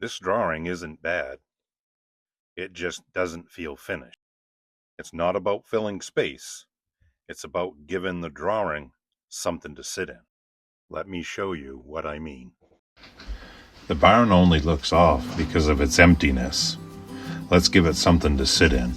This drawing isn't bad. It just doesn't feel finished. It's not about filling space. It's about giving the drawing something to sit in. Let me show you what I mean. The barn only looks off because of its emptiness. Let's give it something to sit in.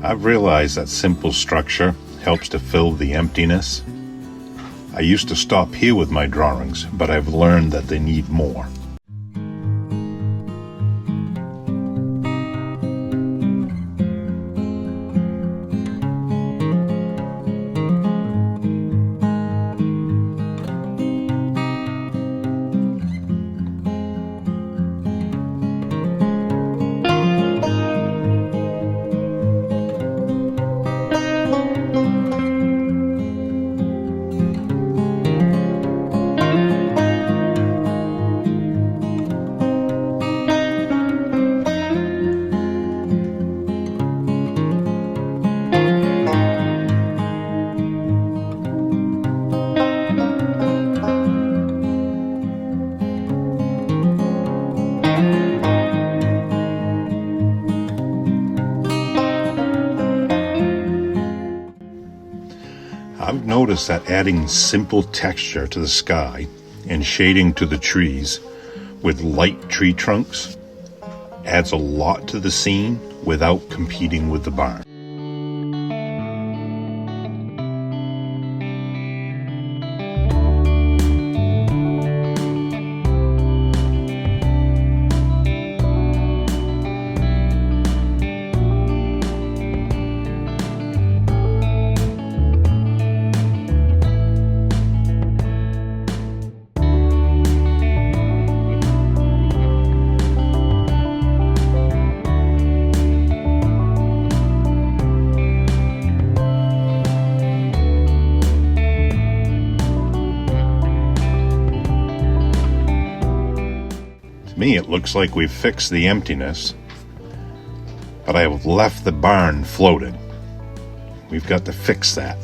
I've realized that simple structure helps to fill the emptiness. I used to stop here with my drawings, but I've learned that they need more. I've noticed that adding simple texture to the sky and shading to the trees with light tree trunks adds a lot to the scene without competing with the barn. To me, it looks like we've fixed the emptiness, but I have left the barn floating. We've got to fix that.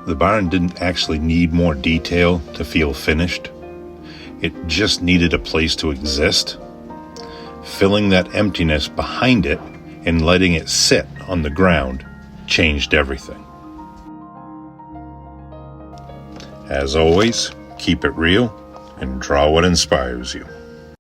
The barn didn't actually need more detail to feel finished. It just needed a place to exist. Filling that emptiness behind it and letting it sit on the ground changed everything. As always, keep it real and draw what inspires you.